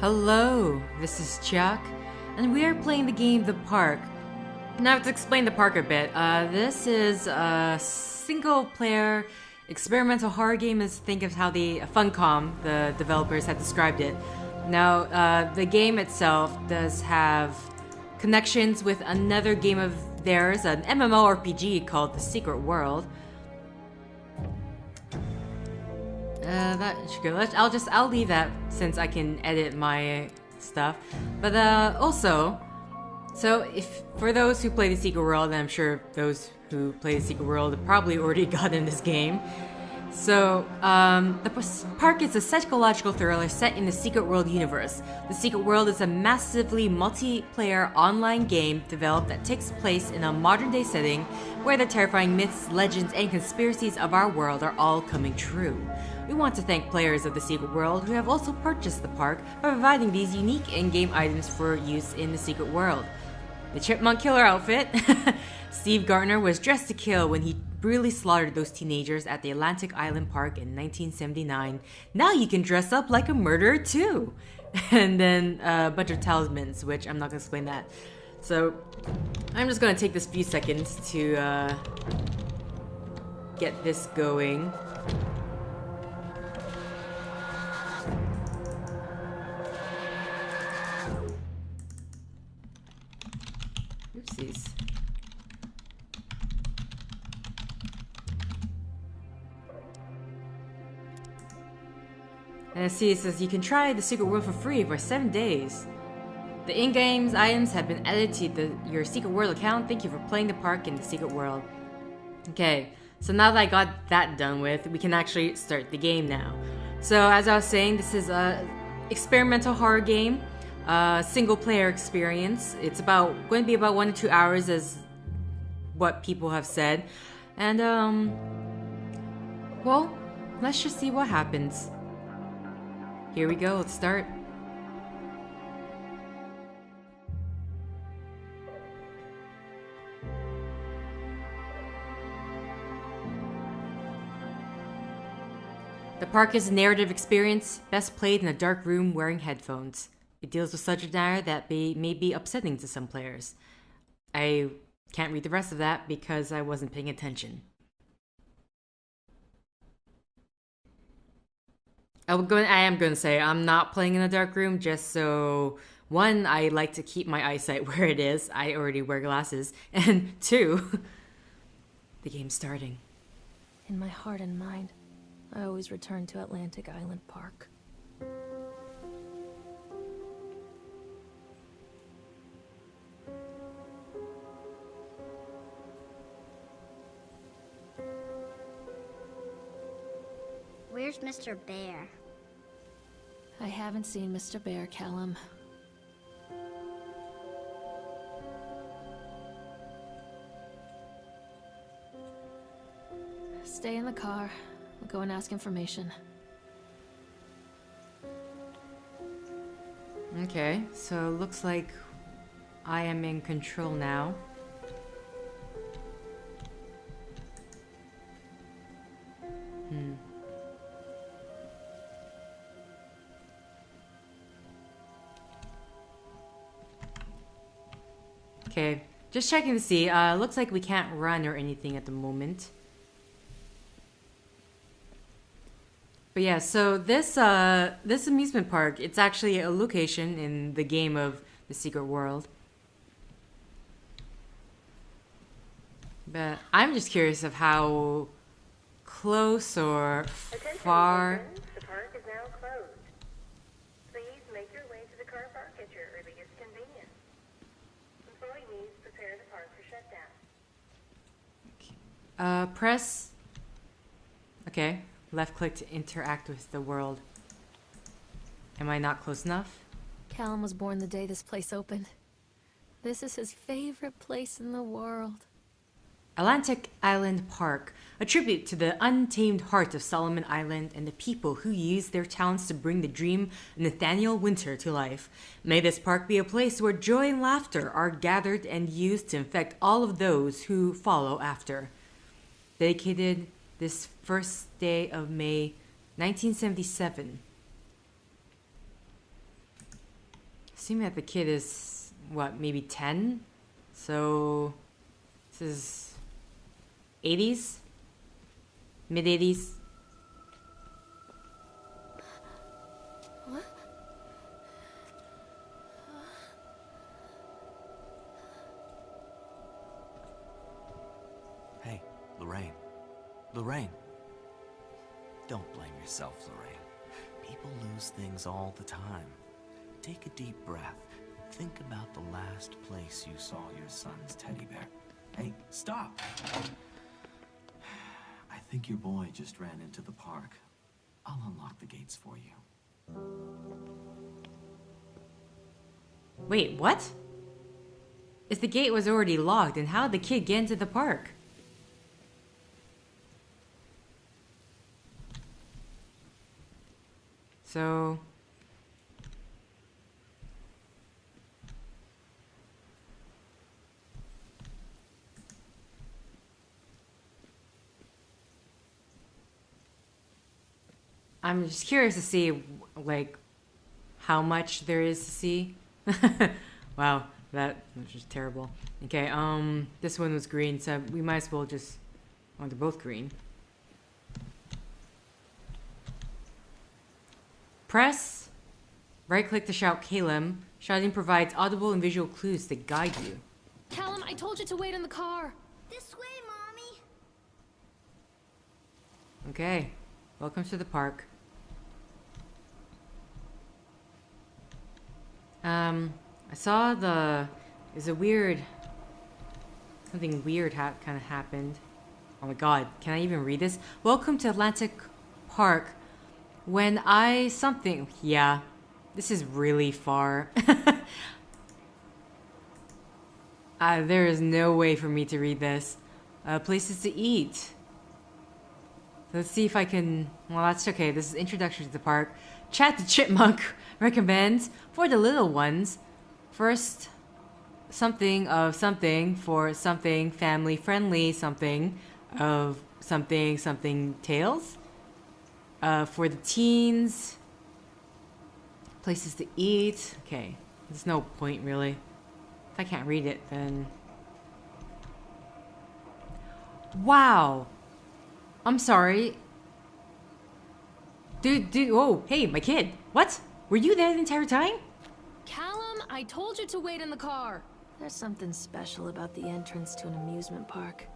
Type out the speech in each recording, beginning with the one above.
Hello, this is Chiak, and we are playing the game The Park. Now to explain The Park a bit, this is a single-player experimental horror game. As think of how the Funcom, the developers, had described it. Now, the game itself does have connections with another game of theirs, an MMORPG called The Secret World. That should go. I'll leave that since I can edit my stuff. But also, so if for those who play The Secret World, and I'm sure those who play The Secret World have probably already gotten this game. So, The Park is a psychological thriller set in the Secret World universe. The Secret World is a massively multiplayer online game developed that takes place in a modern-day setting where the terrifying myths, legends, and conspiracies of our world are all coming true. We want to thank players of The Secret World who have also purchased the park by providing these unique in-game items for use in The Secret World. The Chipmunk Killer outfit. Steve Gardner was dressed to kill when he brutally slaughtered those teenagers at the Atlantic Island Park in 1979. Now you can dress up like a murderer too. And then a bunch of talismans, which I'm not going to explain that. So I'm just going to take this few seconds to get this going. Oopsies. And see, it says you can try the Secret World for free for 7 days. The in-game items have been added to your Secret World account. Thank you for playing the park in the Secret World. Okay, so now that I got that done with, we can actually start the game now. So as I was saying, this is a experimental horror game, single-player experience. It's going to be about 1 to 2 hours, as what people have said. And well, let's just see what happens. Here we go, let's start. The park is a narrative experience, best played in a dark room wearing headphones. It deals with subject matter that may be upsetting to some players. I can't read the rest of that because I wasn't paying attention. I am going to say I'm not playing in a dark room just so, one, I like to keep my eyesight where it is. I already wear glasses. And two, the game's starting. In my heart and mind, I always return to Atlantic Island Park. Where's Mr. Bear? I haven't seen Mr. Bear, Callum. Stay in the car. We'll go and ask information. Okay, so it looks like I am in control now. Okay, just checking to see. Looks like we can't run or anything at the moment. But yeah, so this amusement park, it's actually a location in the game of The Secret World. But I'm just curious of how close or far. The park is now closed. Please make your way to the car park at your earliest convenience. Employees prepare the park for shutdown. Press. Okay, left click to interact with the world. Am I not close enough? Callum was born the day this place opened. This is his favorite place in the world. Atlantic Island Park, a tribute to the untamed heart of Solomon Island and the people who used their talents to bring the dream of Nathaniel Winter to life. May this park be a place where joy and laughter are gathered and used to infect all of those who follow after. Dedicated this first day of May 1977. assuming that the kid is, what, maybe 10? So, this is 80s? Mid-80s? What? Hey, Lorraine. Lorraine. Don't blame yourself, Lorraine. People lose things all the time. Take a deep breath. Think about the last place you saw your son's teddy bear. Hey, stop! I think your boy just ran into the park. I'll unlock the gates for you. Wait, what? If the gate was already locked, then how did the kid get into the park? So... I'm just curious to see, like, how much there is to see. Wow, that was just terrible. Okay, this one was green, so we might as well just... Oh, they're both green. Press right-click to shout Callum. Shouting provides audible and visual clues to guide you. Callum, I told you to wait in the car. This way, Mommy. Okay, welcome to the park. I saw there's a weird, something weird kind of happened. Oh my god, can I even read this? Welcome to Atlantic Park. When I something, yeah, this is really far. There is no way for me to read this. Places to eat. Let's see if I can... Well, that's okay. This is introduction to the park. Chad the Chipmunk recommends for the little ones. First, something of something for something family friendly. Something of something tales. For the teens. Places to eat. Okay. There's no point really. If I can't read it, then... Wow! I'm sorry. Dude, whoa, hey, my kid. What? Were you there the entire time? Callum, I told you to wait in the car. There's something special about the entrance to an amusement park.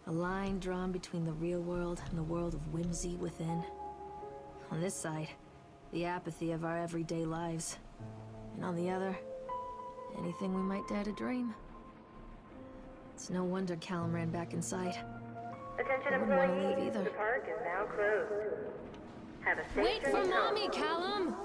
A line drawn between the real world and the world of whimsy within. On this side, the apathy of our everyday lives. And on the other, anything we might dare to dream. It's no wonder Callum ran back inside. Attention I wouldn't want to leave employees, either. the park is now closed. Have a safe Wait for journey home. Mommy, Callum!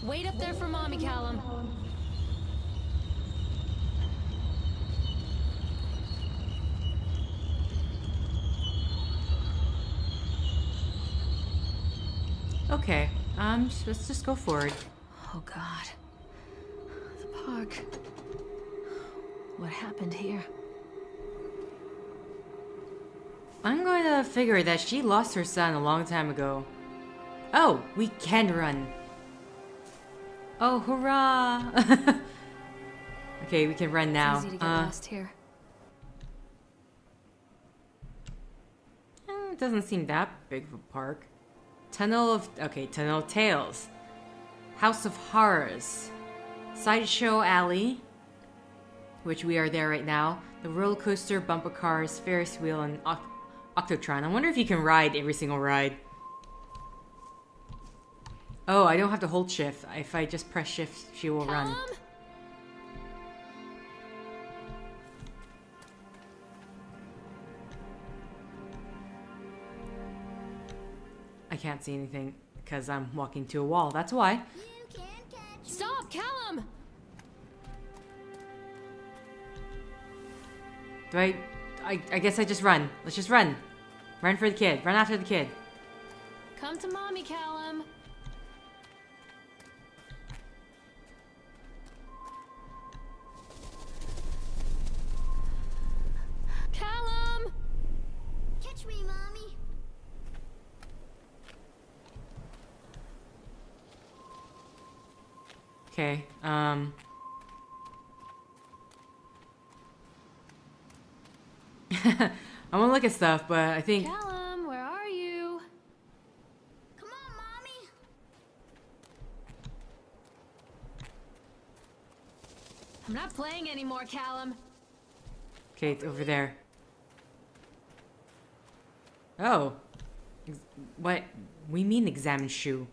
Wait up there for Mommy, Callum. Okay, let's just go forward. Oh god. The park. What happened here? I'm going to figure that she lost her son a long time ago. Oh, we can run. Oh, hurrah! Okay, we can run now. It's easy to get lost here. It doesn't seem that big of a park. Tunnel of Tales. House of Horrors. Sideshow Alley, which we are there right now. The roller coaster, bumper cars, Ferris wheel, and Octotron. I wonder if you can ride every single ride. Oh, I don't have to hold shift. If I just press shift, she will run. I can't see anything because I'm walking to a wall. That's why. You can't catch me. Stop, Callum! Do I guess I just run. Let's just run. Run for the kid. Run after the kid. Come to Mommy, Callum. Okay, I want to look at stuff, but I think... Callum, where are you? Come on, Mommy. I'm not playing anymore, Callum. Okay, it's over there. Oh. What? We mean examine shoe.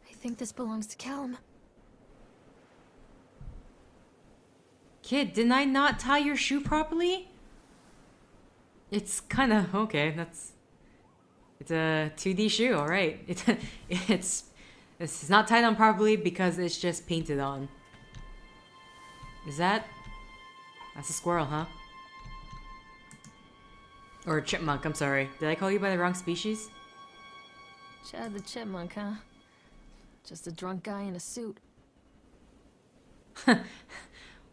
I think this belongs to Callum. Kid, didn't I not tie your shoe properly? It's kind of... Okay, that's... It's a 2D shoe, alright. It's not tied on properly because it's just painted on. Is that... That's a squirrel, huh? Or a chipmunk, I'm sorry. Did I call you by the wrong species? Chad the Chipmunk, huh? Just a drunk guy in a suit.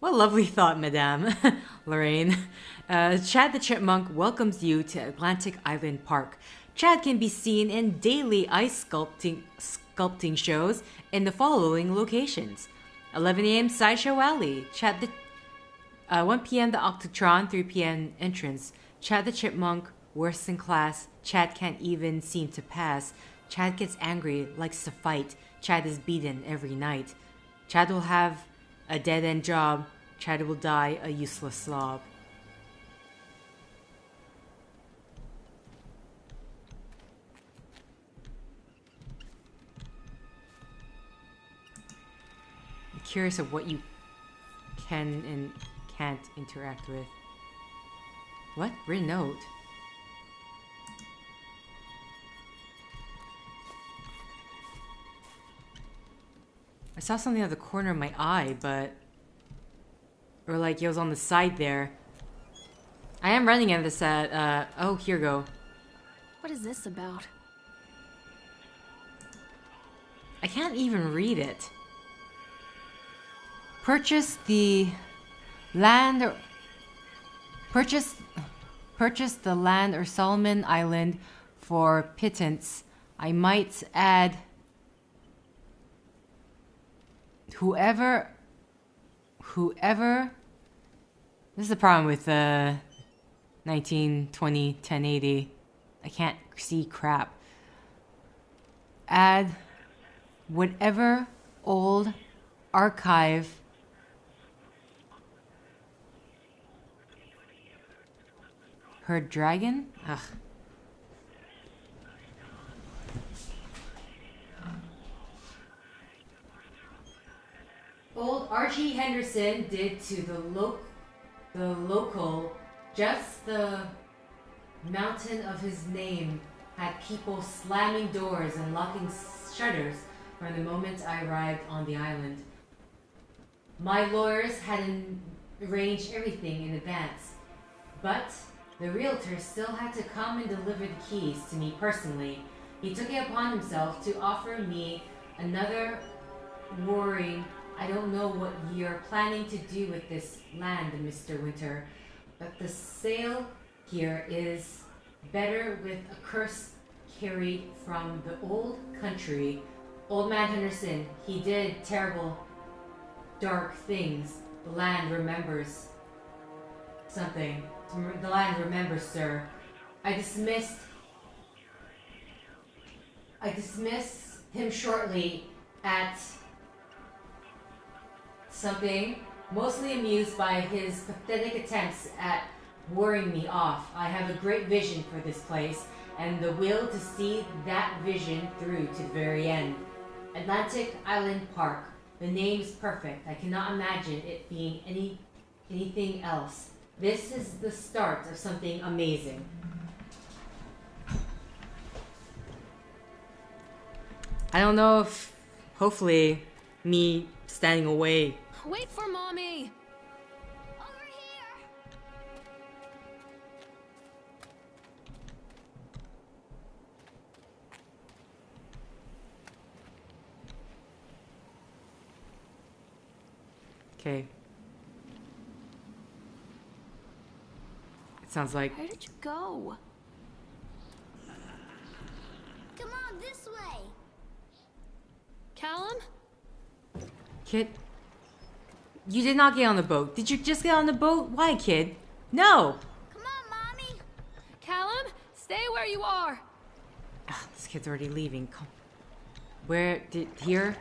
What a lovely thought, Madame Lorraine. Chad the Chipmunk welcomes you to Atlantic Island Park. Chad can be seen in daily ice sculpting shows in the following locations. 11 a.m. Sideshow Alley. 1 p.m. the Octotron, 3 p.m. entrance. Chad the Chipmunk, worst in class. Chad can't even seem to pass. Chad gets angry, likes to fight. Chad is beaten every night. Chad will have a dead-end job. Chad will die a useless slob. I'm curious of what you can and can't interact with. What? Written note? I saw something out of the corner of my eye, but... Or like it was on the side there. I am running at this at, oh, here we go. What is this about? I can't even read it. Purchase the land or... Purchase the land or Solomon Island for pittance. I might add... Whoever... This is the problem with 1920 1080. I can't see crap. Add whatever old archive her dragon? Ugh. Old Archie Henderson did to the local just the mountain of his name had people slamming doors and locking shutters from the moment I arrived on the island. My lawyers had arranged everything in advance, but the realtor still had to come and deliver the keys to me personally. He took it upon himself to offer me another warring. I don't know what you're planning to do with this land, Mr. Winter, but the sale here is better with a curse carried from the old country. Old man Henderson, he did terrible, dark things. The land remembers something. The land remembers, sir. I dismiss him shortly at something, mostly amused by his pathetic attempts at worrying me off. I have a great vision for this place, and the will to see that vision through to the very end. Atlantic Island Park. The name's perfect. I cannot imagine it being anything else. This is the start of something amazing. I don't know if, hopefully, me standing away. Wait for Mommy! Over here. Okay. It sounds like... Where did you go? Come on, this way. Callum? Kid, you did not get on the boat. Did you just get on the boat? Why, kid? No! Come on, Mommy. Callum, stay where you are. Ugh, this kid's already leaving. Come. Where did here?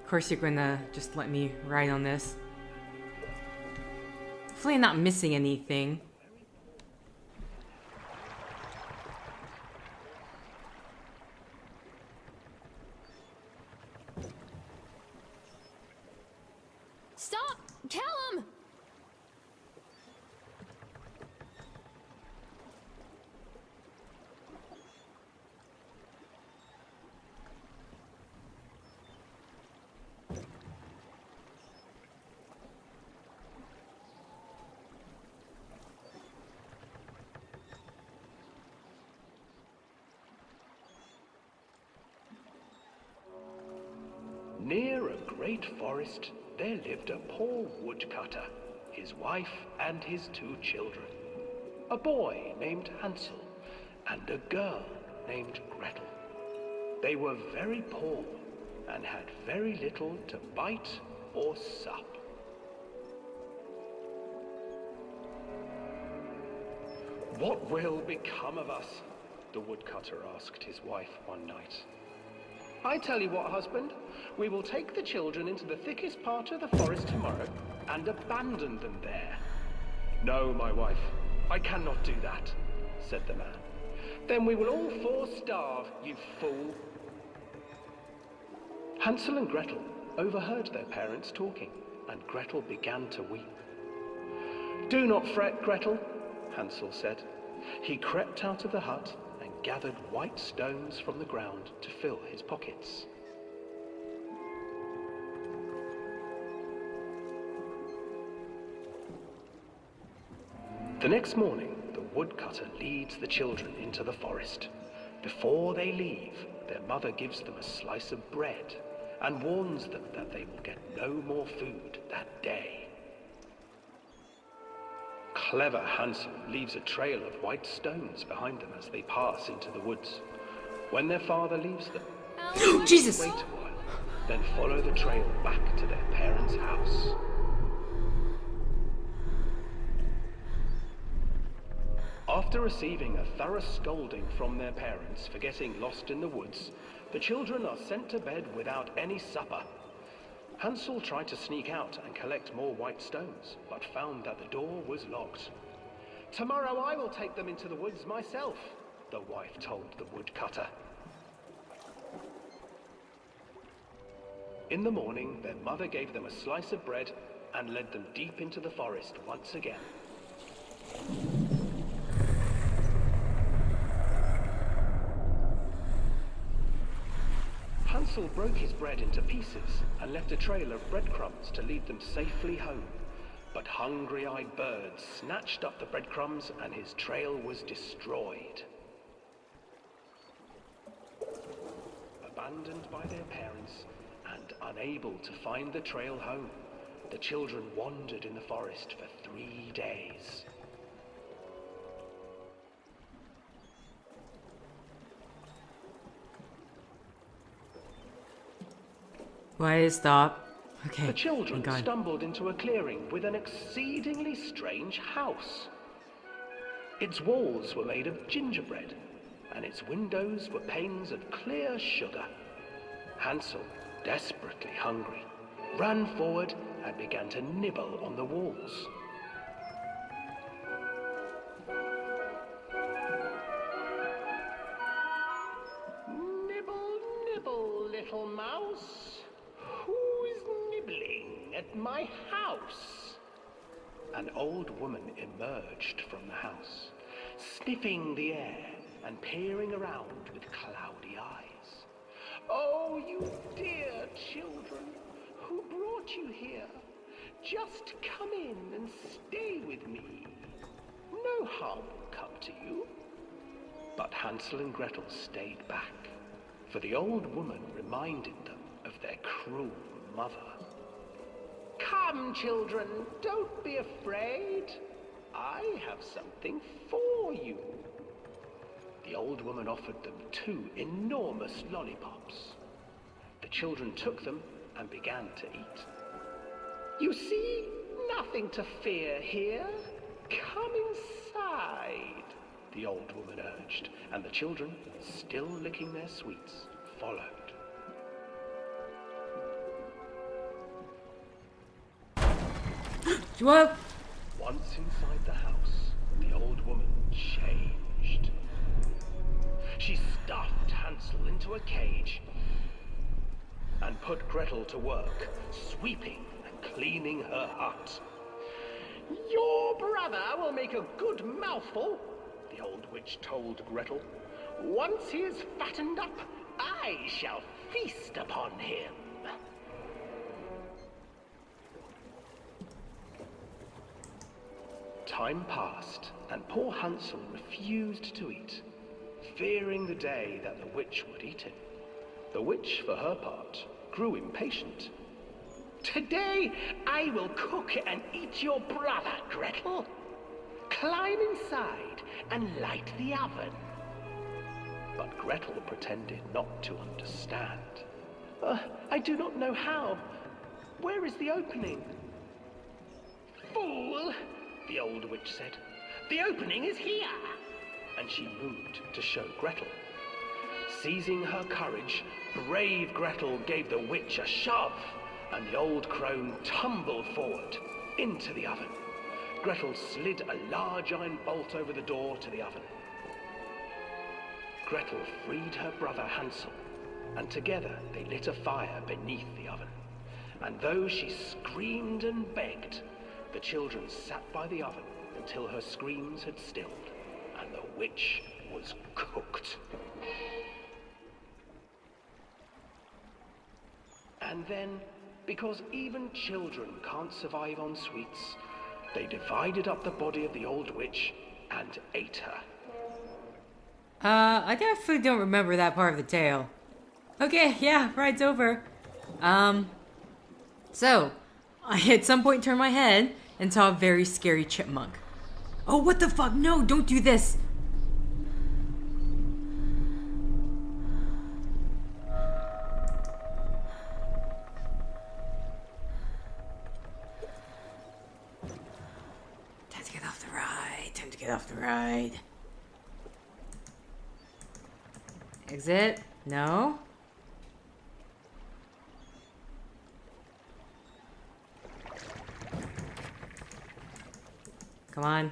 Of course you're gonna just let me ride on this. Hopefully I'm not missing anything. Stop! Callum! Near a great forest, there lived a poor woodcutter, his wife and his 2 children. A boy named Hansel and a girl named Gretel. They were very poor and had very little to bite or sup. "What will become of us?" the woodcutter asked his wife one night. "I tell you what, husband, we will take the children into the thickest part of the forest tomorrow and abandon them there." "No, my wife, I cannot do that," said the man. "Then we will all 4 starve, you fool." Hansel and Gretel overheard their parents talking, and Gretel began to weep. "Do not fret, Gretel," Hansel said. He crept out of the hut and gathered white stones from the ground to fill his pockets. The next morning, the woodcutter leads the children into the forest. Before they leave, their mother gives them a slice of bread and warns them that they will get no more food that day. Clever Hansel leaves a trail of white stones behind them as they pass into the woods. When their father leaves them, Jesus! wait a while, then follow the trail back to their parents' house. After receiving a thorough scolding from their parents for getting lost in the woods, the children are sent to bed without any supper. Hansel tried to sneak out and collect more white stones, but found that the door was locked. "Tomorrow I will take them into the woods myself," the wife told the woodcutter. In the morning, their mother gave them a slice of bread and led them deep into the forest once again. Hansel broke his bread into pieces and left a trail of breadcrumbs to lead them safely home. But hungry-eyed birds snatched up the breadcrumbs and his trail was destroyed. Abandoned by their parents and unable to find the trail home, the children wandered in the forest for 3 days. Why did it stop? Okay. The children thank God. stumbled into a clearing with an exceedingly strange house. Its walls were made of gingerbread, and its windows were panes of clear sugar. Hansel, desperately hungry, ran forward and began to nibble on the walls. "Nibble, nibble, little mouse. Who's nibbling at my house?" An old woman emerged from the house, sniffing the air and peering around with cloudy eyes. "Oh, you dear children, who brought you here? Just come in and stay with me. No harm will come to you." But Hansel and Gretel stayed back, for the old woman reminded them of their cruel mother. "Come, children, don't be afraid. I have something for you." The the old woman offered them 2 enormous lollipops. The children took them and began to eat. You see, nothing to fear here. Come inside, the old woman urged, and the children, still licking their sweets, followed. What? Once inside the house, the old woman changed. She stuffed Hansel into a cage and put Gretel to work, sweeping and cleaning her hut. Your brother will make a good mouthful, the old witch told Gretel. Once he is fattened up, I shall feast upon him. Time passed, and poor Hansel refused to eat, fearing the day that the witch would eat him. The witch, for her part, grew impatient. Today I will cook and eat your brother, Gretel. Climb inside and light the oven. But Gretel pretended not to understand. I do not know how. Where is the opening? Fool, the old witch said. The opening is here. And she moved to show Gretel. Seizing her courage, brave Gretel gave the witch a shove, and the old crone tumbled forward into the oven. Gretel slid a large iron bolt over the door to the oven. Gretel freed her brother Hansel, and together they lit a fire beneath the oven. And though she screamed and begged, the children sat by the oven until her screams had stilled, and the witch was cooked. And then, because even children can't survive on sweets, they divided up the body of the old witch and ate her. I definitely don't remember that part of the tale. Okay, yeah, ride's over. So, I at some point turned my head and saw a very scary chipmunk. Oh, what the fuck? No, don't do this! Time to get off the ride. Time to get off the ride. Exit? No? Come on.